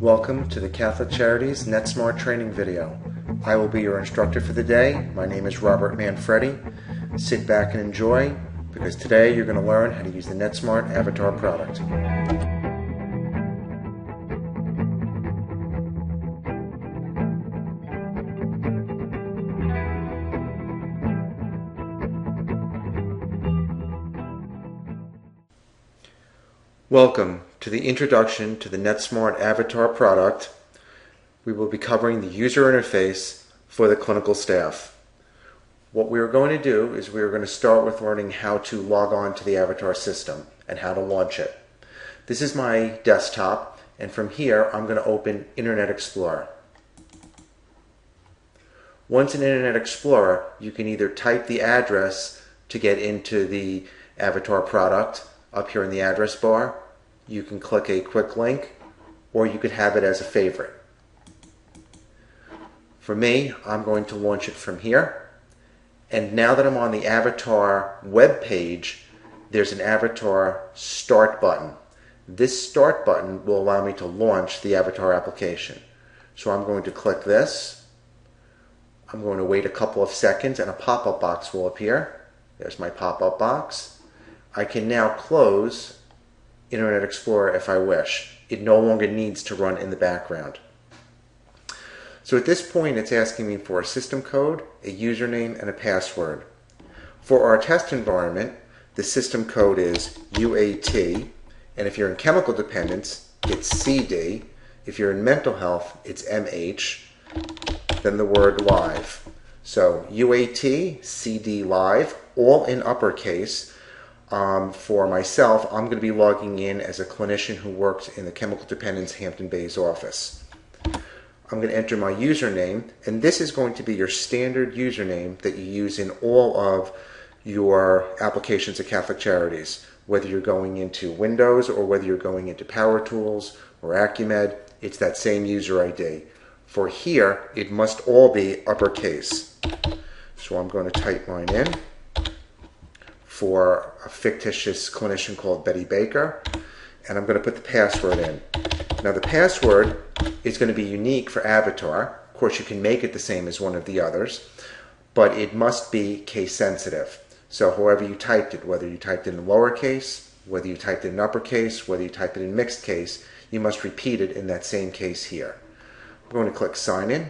Welcome to the Catholic Charities Netsmart training video. I will be your instructor for the day. My name is Robert Manfredi. Sit back and enjoy, because today you're going to learn how to use the Netsmart Avatar product. Welcome to the introduction to the Netsmart Avatar product. We will be covering the user interface for the clinical staff. What we are going to do is we are going to start with learning how to log on to the Avatar system and how to launch it. This is my desktop, and from here I'm going to open Internet Explorer. Once in Internet Explorer, you can either type the address to get into the Avatar product up here in the address bar. You can click a quick link, or you could have it as a favorite. For me, I'm going to launch it from here. And now that I'm on the Avatar web page, there's an Avatar Start button. This Start button will allow me to launch the Avatar application. So I'm going to click this. I'm going to wait a couple of seconds and a pop-up box will appear. There's my pop-up box. I can now close Internet Explorer if I wish. It no longer needs to run in the background. So at this point, it's asking me for a system code, a username, and a password. For our test environment, the system code is UAT, and if you're in chemical dependence, it's CD. If you're in mental health, it's MH, then the word live. So UAT, CD live, all in uppercase. For myself, I'm going to be logging in as a clinician who works in the Chemical Dependence Hampton Bays office. I'm going to enter my username, and this is going to be your standard username that you use in all of your applications at Catholic Charities. Whether you're going into Windows or whether you're going into Power Tools or Acumed, it's that same user ID. For here, it must all be uppercase. So I'm going to type mine in for a fictitious clinician called Betty Baker, and I'm going to put the password in. Now the password is going to be unique for Avatar. Of course, you can make it the same as one of the others, but it must be case sensitive. So however you typed it, whether you typed it in lowercase, whether you typed it in uppercase, whether you typed it in mixed case, you must repeat it in that same case here. I'm going to click sign in.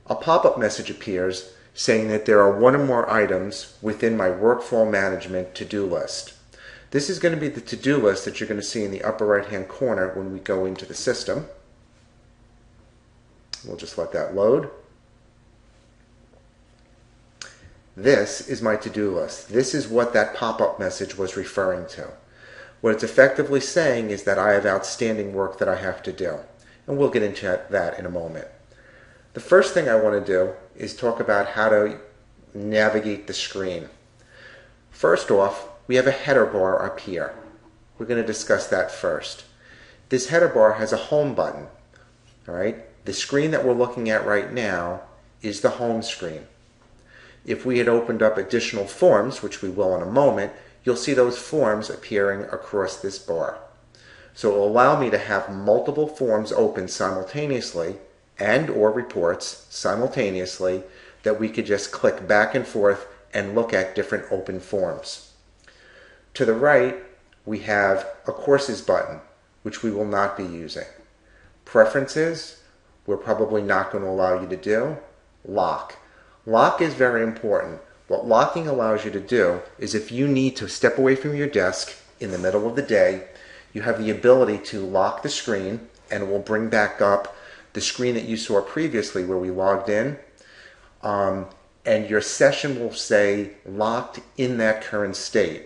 A pop-up message appears saying that there are one or more items within my workflow management to-do list. This is going to be the to-do list that you're going to see in the upper right-hand corner when we go into the system. We'll just let that load. This is my to-do list. This is what that pop-up message was referring to. What it's effectively saying is that I have outstanding work that I have to do. And we'll get into that in a moment. The first thing I want to do is talk about how to navigate the screen. First off, we have a header bar up here. We're going to discuss that first. This header bar has a home button. All right? The screen that we're looking at right now is the home screen. If we had opened up additional forms, which we will in a moment, you'll see those forms appearing across this bar. So it will allow me to have multiple forms open simultaneously and or reports simultaneously that we could just click back and forth and look at different open forms. To the right, we have a courses button, which we will not be using. Preferences, we're probably not going to allow you to do. Lock. Lock is very important. What locking allows you to do is if you need to step away from your desk in the middle of the day, you have the ability to lock the screen, and it will bring back up the screen that you saw previously where we logged in, and your session will say locked in that current state.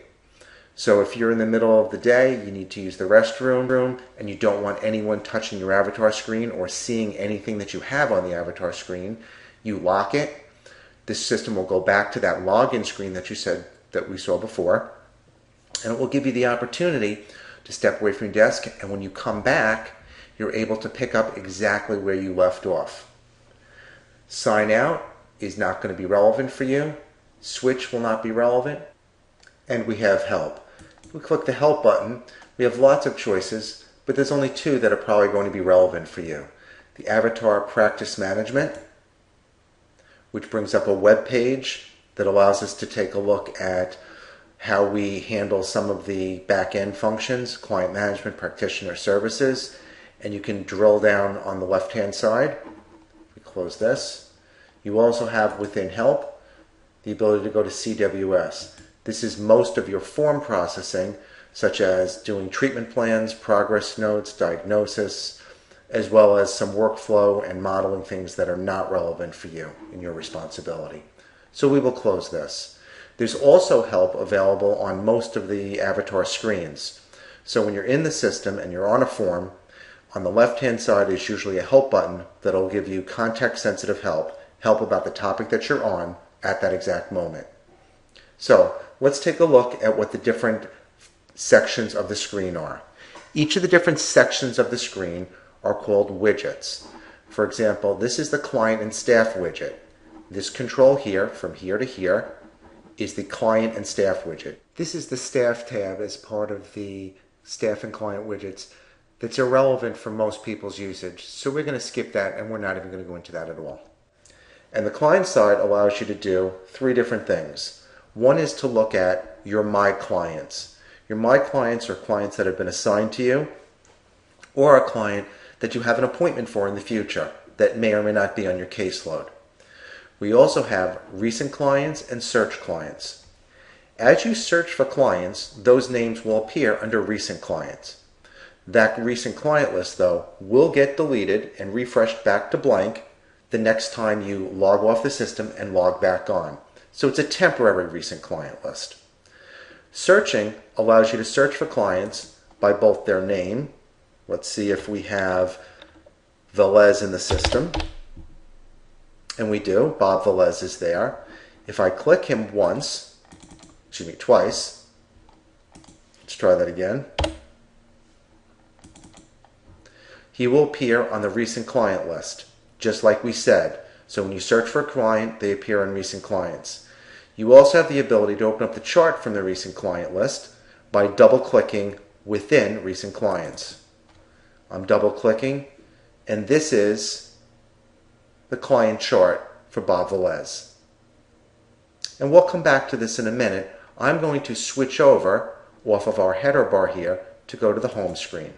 So if you're in the middle of the day, you need to use the restroom, and you don't want anyone touching your avatar screen or seeing anything that you have on the avatar screen, you lock it. This system will go back to that login screen that you said that we saw before, and it will give you the opportunity to step away from your desk, and when you come back, you're able to pick up exactly where you left off. Sign out is not going to be relevant for you. Switch will not be relevant. And we have help. We click the Help button. We have lots of choices, but there's only two that are probably going to be relevant for you. The Avatar Practice Management, which brings up a web page that allows us to take a look at how we handle some of the back-end functions, client management, practitioner services, and you can drill down on the left-hand side. We close this. You also have within Help the ability to go to CWS. This is most of your form processing, such as doing treatment plans, progress notes, diagnosis, as well as some workflow and modeling things that are not relevant for you in your responsibility. So we will close this. There's also help available on most of the Avatar screens. So when you're in the system and you're on a form, on the left-hand side is usually a help button that'll give you context-sensitive help about the topic that you're on at that exact moment. So let's take a look at what the different sections of the screen are. Each of the different sections of the screen are called widgets. For example, this is the client and staff widget. This control here, from here to here, is the client and staff widget. This is the staff tab as part of the staff and client widgets that's irrelevant for most people's usage. So we're going to skip that and we're not even going to go into that at all. And the client side allows you to do three different things. One is to look at your My Clients. Your My Clients are clients that have been assigned to you or a client that you have an appointment for in the future that may or may not be on your caseload. We also have recent clients and search clients. As you search for clients, those names will appear under recent clients. That recent client list, though, will get deleted and refreshed back to blank the next time you log off the system and log back on. So it's a temporary recent client list. Searching allows you to search for clients by both their name. Let's see if we have Velez in the system. And we do. Bob Velez is there. If I click him twice, let's try that again. He will appear on the recent client list, just like we said. So when you search for a client, they appear on recent clients. You also have the ability to open up the chart from the recent client list by double-clicking within recent clients. I'm double-clicking, and this is the client chart for Bob Velez. And we'll come back to this in a minute. I'm going to switch over off of our header bar here to go to the home screen.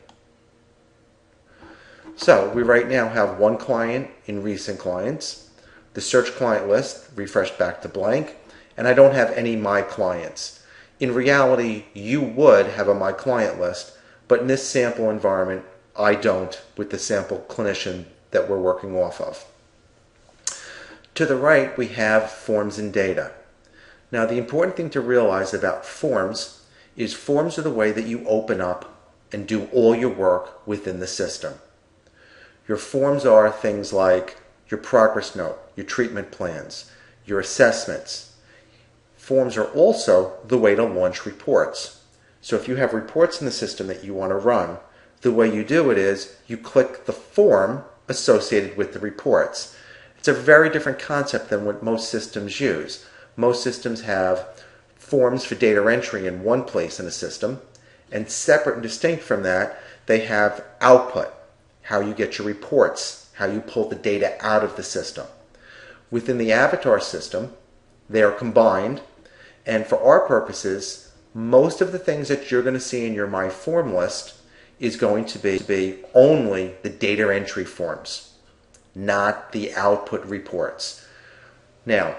So we right now have one client in recent clients, the search client list refreshed back to blank, and I don't have any My Clients. In reality, you would have a My Client list, but in this sample environment, I don't with the sample clinician that we're working off of. To the right, we have forms and data. Now, the important thing to realize about forms is forms are the way that you open up and do all your work within the system. Your forms are things like your progress note, your treatment plans, your assessments. Forms are also the way to launch reports. So if you have reports in the system that you want to run, the way you do it is you click the form associated with the reports. It's a very different concept than what most systems use. Most systems have forms for data entry in one place in a system, and separate and distinct from that, they have output, how you get your reports, how you pull the data out of the system. Within the Avatar system, they are combined, and for our purposes, most of the things that you're going to see in your My Form list is going to be only the data entry forms, not the output reports. Now,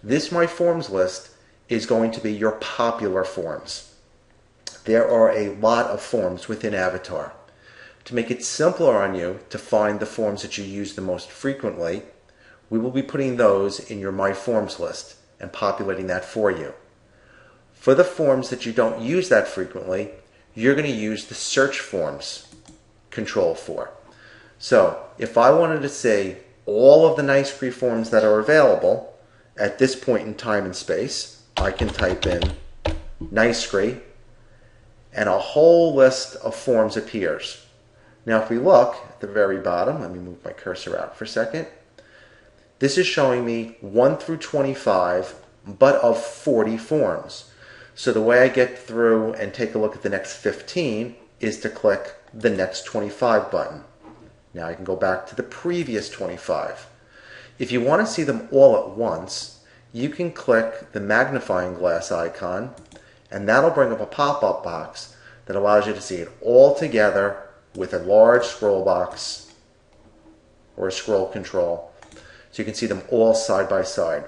this My Forms list is going to be your popular forms. There are a lot of forms within Avatar. To make it simpler on you to find the forms that you use the most frequently, we will be putting those in your My Forms list and populating that for you. For the forms that you don't use that frequently, you're going to use the search forms control for. So if I wanted to see all of the NICE forms that are available at this point in time and space, I can type in NICE and a whole list of forms appears. Now if we look at the very bottom, let me move my cursor out for a second. This is showing me 1 through 25, but of 40 forms. So the way I get through and take a look at the next 15 is to click the next 25 button. Now I can go back to the previous 25. If you want to see them all at once, you can click the magnifying glass icon, and that'll bring up a pop-up box that allows you to see it all together with a large scroll box or a scroll control, so you can see them all side by side.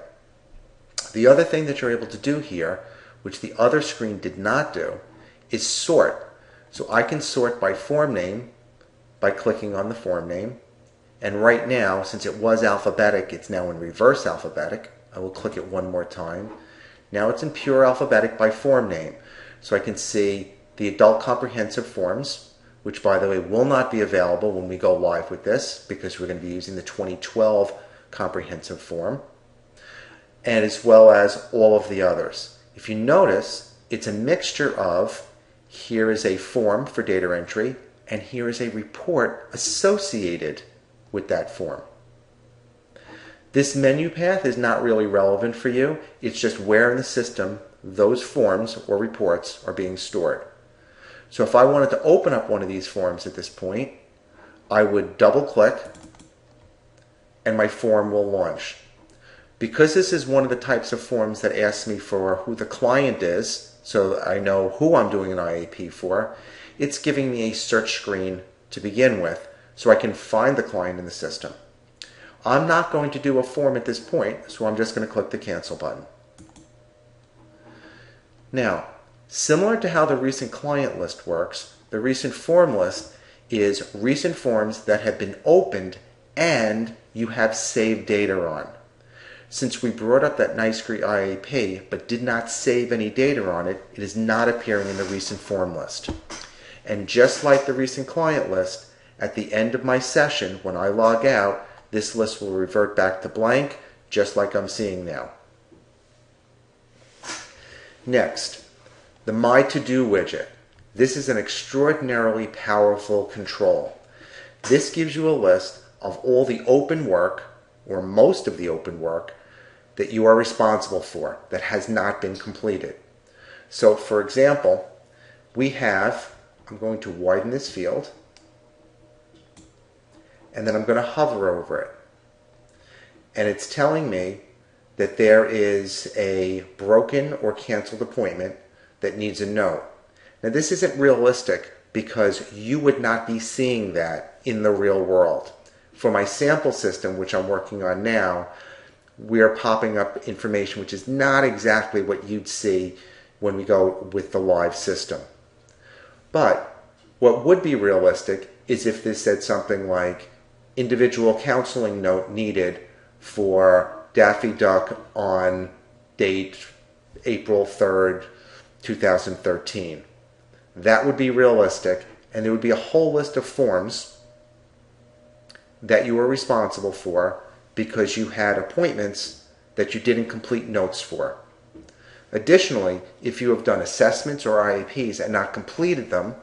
The other thing that you're able to do here, which the other screen did not do, is sort. So I can sort by form name by clicking on the form name. And right now, since it was alphabetic, it's now in reverse alphabetic. I will click it one more time. Now it's in pure alphabetic by form name. So I can see the adult comprehensive forms, which by the way will not be available when we go live with this because we're going to be using the 2012 comprehensive form, and as well as all of the others. If you notice, it's a mixture of here is a form for data entry and here is a report associated with that form. This menu path is not really relevant for you. It's just where in the system those forms or reports are being stored. So if I wanted to open up one of these forms at this point, I would double click and my form will launch. Because this is one of the types of forms that asks me for who the client is, so I know who I'm doing an IAP for, it's giving me a search screen to begin with so I can find the client in the system. I'm not going to do a form at this point, so I'm just going to click the cancel button. Now, similar to how the recent client list works, the recent form list is recent forms that have been opened and you have saved data on. Since we brought up that NICE-GRI IAP but did not save any data on it, it is not appearing in the recent form list. And just like the recent client list, at the end of my session, when I log out, this list will revert back to blank, just like I'm seeing now. Next, the My To Do widget. This is an extraordinarily powerful control. This gives you a list of all the open work, or most of the open work, that you are responsible for that has not been completed. So for example, we have, I'm going to widen this field, and then I'm going to hover over it. And it's telling me that there is a broken or canceled appointment that needs a note. Now this isn't realistic because you would not be seeing that in the real world. For my sample system, which I'm working on now, we are popping up information which is not exactly what you'd see when we go with the live system. But what would be realistic is if this said something like individual counseling note needed for Daffy Duck on date April 3rd, 2013. That would be realistic, and there would be a whole list of forms that you were responsible for because you had appointments that you didn't complete notes for. Additionally, if you have done assessments or IAPs and not completed them,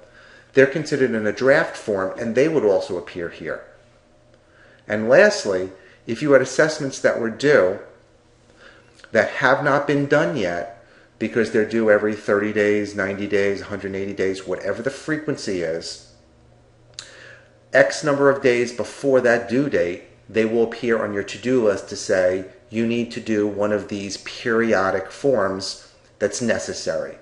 they're considered in a draft form and they would also appear here. And lastly, if you had assessments that were due that have not been done yet because they're due every 30 days, 90 days, 180 days, whatever the frequency is, X number of days before that due date, they will appear on your to-do list to say you need to do one of these periodic forms that's necessary.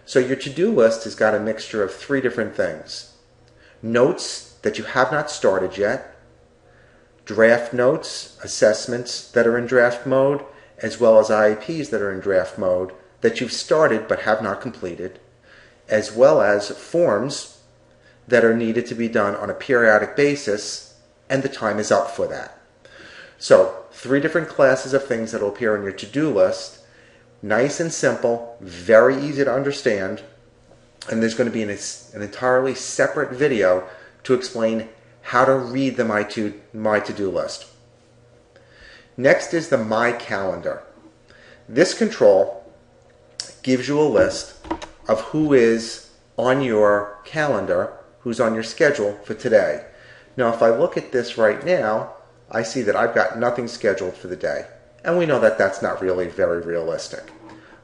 So your to-do list has got a mixture of 3 different things. Notes that you have not started yet, draft notes, assessments that are in draft mode, as well as IAPs that are in draft mode that you've started but have not completed, as well as forms that are needed to be done on a periodic basis, and the time is up for that. So 3 different classes of things that will appear on your to-do list. Nice and simple, very easy to understand, and there's going to be an entirely separate video to explain how to read the My To-Do list. Next is the My Calendar. This control gives you a list of who is on your calendar, who's on your schedule for today. Now if I look at this right now, I see that I've got nothing scheduled for the day. And we know that that's not really very realistic.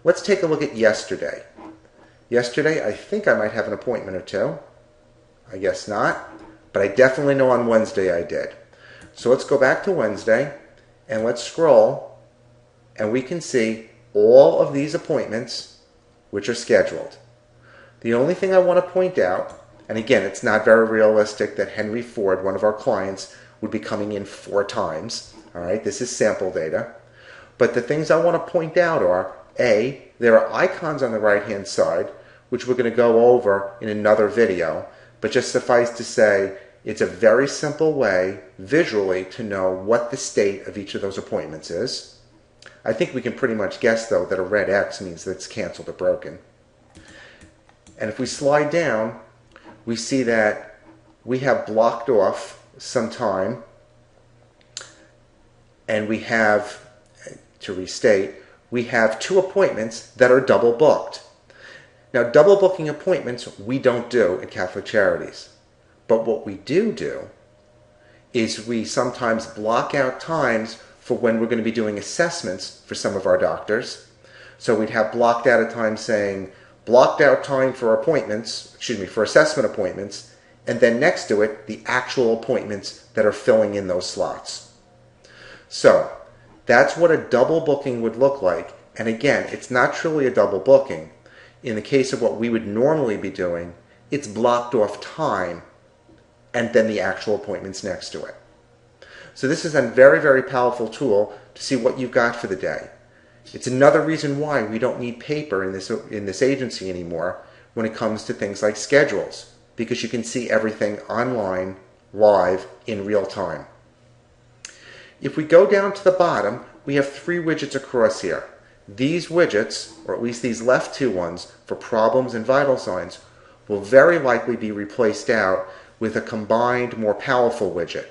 Let's take a look at yesterday. Yesterday, I think I might have an appointment or two. I guess not, but I definitely know on Wednesday I did. So let's go back to Wednesday and let's scroll, and we can see all of these appointments which are scheduled. The only thing I want to point out, and again, it's not very realistic that Henry Ford, one of our clients, would be coming in 4 times. All right, this is sample data. But the things I want to point out are, A, there are icons on the right-hand side, which we're going to go over in another video, but just suffice to say, it's a very simple way, visually, to know what the state of each of those appointments is. I think we can pretty much guess, though, that a red X means that it's canceled or broken. And if we slide down, we see that we have blocked off some time, and we have, to restate, we have 2 appointments that are double booked. Now, double booking appointments we don't do at Catholic Charities. But what we do is we sometimes block out times for when we're going to be doing assessments for some of our doctors. So we'd have blocked out a time saying, blocked out time for appointments, for assessment appointments, and then next to it, the actual appointments that are filling in those slots. So that's what a double booking would look like. And again, it's not truly a double booking. In the case of what we would normally be doing, it's blocked off time and then the actual appointments next to it. So this is a very, very powerful tool to see what you've got for the day. It's another reason why we don't need paper in this agency anymore when it comes to things like schedules, because you can see everything online, live, in real time. If we go down to the bottom, we have 3 widgets across here. These widgets, or at least these left 2 ones, for problems and vital signs, will very likely be replaced out with a combined, more powerful widget.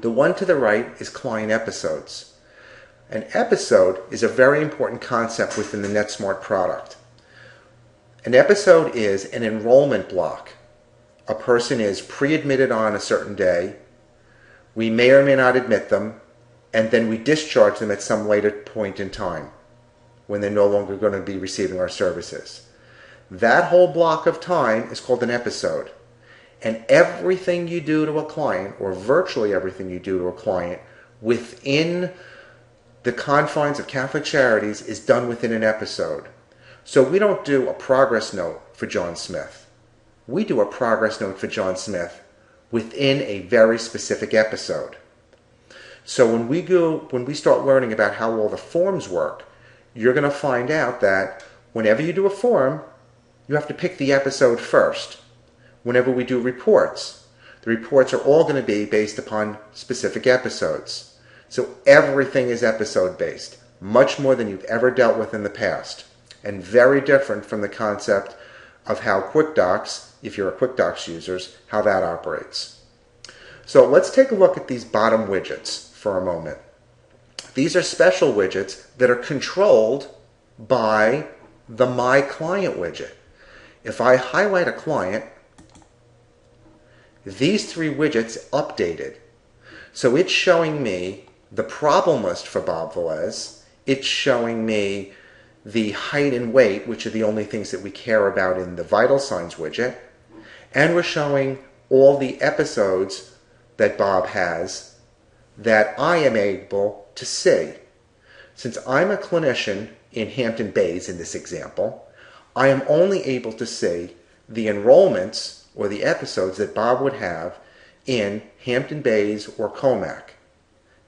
The one to the right is client episodes. An episode is a very important concept within the Netsmart product. An episode is an enrollment block. A person is pre-admitted on a certain day. We may or may not admit them, and then we discharge them at some later point in time when they're no longer going to be receiving our services. That whole block of time is called an episode. And everything you do to a client, or virtually everything you do to a client, within the confines of Catholic Charities is done within an episode. So we don't do a progress note for John Smith. We do a progress note for John Smith within a very specific episode. So when we start learning about how all the forms work, you're going to find out that whenever you do a form, you have to pick the episode first. Whenever we do reports, the reports are all going to be based upon specific episodes. So everything is episode based, much more than you've ever dealt with in the past, and very different from the concept of how QuickDocs, if you're a QuickDocs user, how that operates. So let's take a look at these bottom widgets for a moment. These are special widgets that are controlled by the My Client widget. If I highlight a client, these 3 widgets updated. So it's showing me the problem list for Bob Velez. It's showing me the height and weight, which are the only things that we care about in the vital signs widget. And we're showing all the episodes that Bob has that I am able to see. Since I'm a clinician in Hampton Bays in this example, I am only able to see the enrollments or the episodes that Bob would have in Hampton Bays or Comac.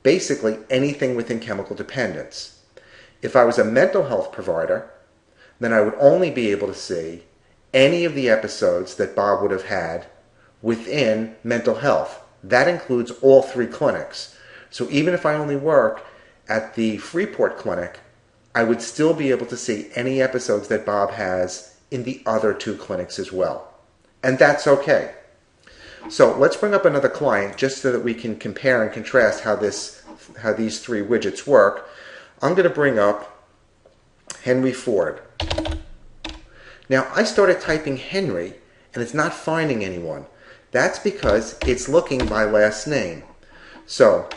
Basically anything within chemical dependence. If I was a mental health provider, then I would only be able to see any of the episodes that Bob would have had within mental health. That includes all 3 clinics. So even if I only work at the Freeport clinic, I would still be able to see any episodes that Bob has in the other 2 clinics as well. And that's okay. So let's bring up another client just so that we can compare and contrast how these 3 widgets work. I'm going to bring up Henry Ford. Now I started typing Henry and it's not finding anyone. That's because it's looking by last name. So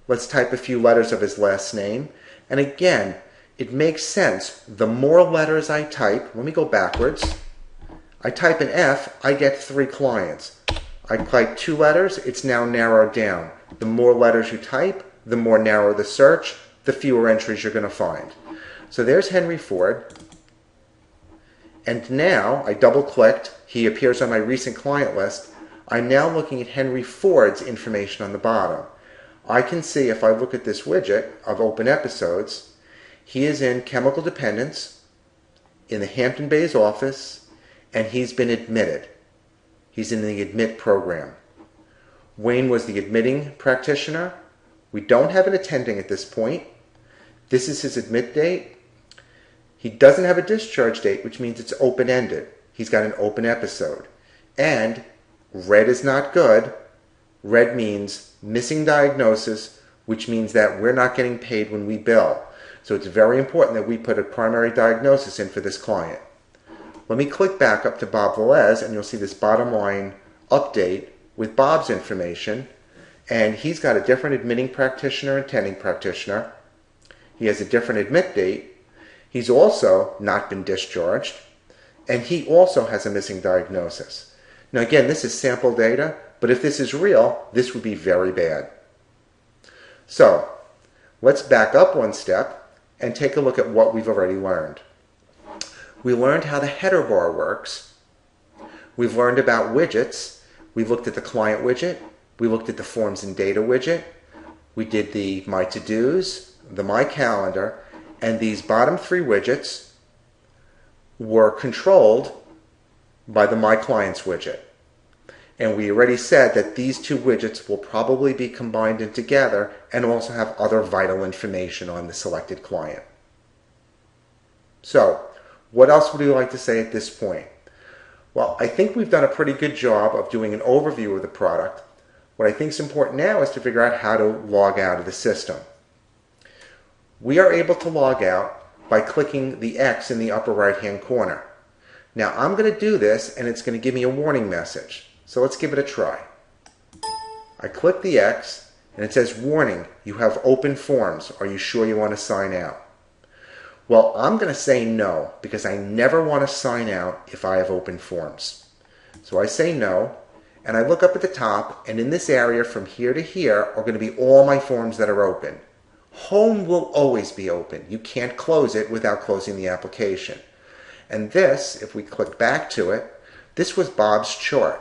let's type a few letters of his last name, And again, it makes sense. The more letters I type, let me go backwards. I type an F, I get 3 clients. I type 2 letters, it's now narrowed down. The more letters you type, the more narrow the search, the fewer entries you're going to find. So there's Henry Ford. And now, I double-clicked, he appears on my recent client list. I'm now looking at Henry Ford's information on the bottom. I can see if I look at this widget of open episodes, he is in chemical dependence, in the Hampton Bays office, and he's been admitted. He's in the admit program. Wayne was the admitting practitioner. We don't have an attending at this point. This is his admit date. He doesn't have a discharge date, which means it's open-ended. He's got an open episode. And red is not good. Red means missing diagnosis, which means that we're not getting paid when we bill. So it's very important that we put a primary diagnosis in for this client. Let me click back up to Bob Velez, and you'll see this bottom line update with Bob's information. And he's got a different admitting practitioner and attending practitioner. He has a different admit date. He's also not been discharged. And he also has a missing diagnosis. Now again, this is sample data, but if this is real, this would be very bad. So, let's back up one step and take a look at what we've already learned. We learned how the header bar works. We've learned about widgets. We looked at the client widget. We looked at the forms and data widget. We did the My To-Dos, the My Calendar, and these bottom 3 widgets were controlled by the My Clients widget. And we already said that these 2 widgets will probably be combined in together and also have other vital information on the selected client. So, what else would you like to say at this point? Well, I think we've done a pretty good job of doing an overview of the product. What I think is important now is to figure out how to log out of the system. We are able to log out by clicking the X in the upper right-hand corner. Now, I'm going to do this, and it's going to give me a warning message. So let's give it a try. I click the X, and it says, "Warning, you have open forms. Are you sure you want to sign out?" Well, I'm going to say no, because I never want to sign out if I have open forms. So I say no, and I look up at the top, and in this area from here to here are going to be all my forms that are open. Home will always be open. You can't close it without closing the application. And this, if we click back to it, this was Bob's chart.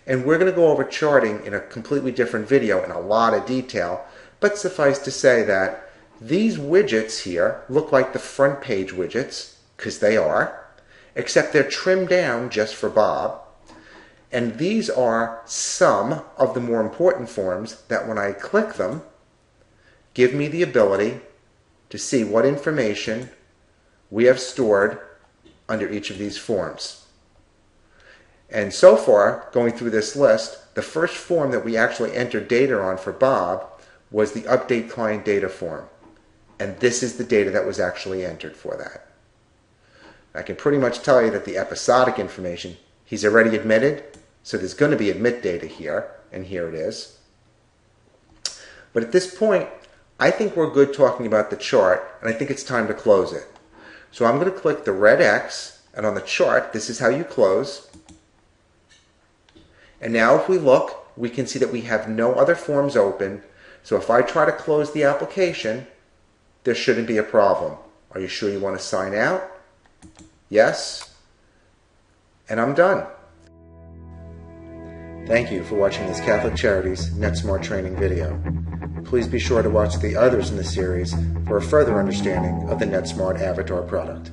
And we're going to go over charting in a completely different video in a lot of detail, but suffice to say that these widgets here look like the front page widgets, because they are, except they're trimmed down just for Bob. And these are some of the more important forms that when I click them, give me the ability to see what information we have stored under each of these forms. And so far, going through this list, the first form that we actually entered data on for Bob was the Update Client Data form. And this is the data that was actually entered for that. I can pretty much tell you that the episodic information, he's already admitted, so there's going to be admit data here, and here it is. But at this point, I think we're good talking about the chart, and I think it's time to close it. So I'm going to click the red X, and on the chart, this is how you close. And now if we look, we can see that we have no other forms open. So if I try to close the application, there shouldn't be a problem. Are you sure you want to sign out? Yes. And I'm done. Thank you for watching this Catholic Charities Netsmart training video. Please be sure to watch the others in the series for a further understanding of the Netsmart Avatar product.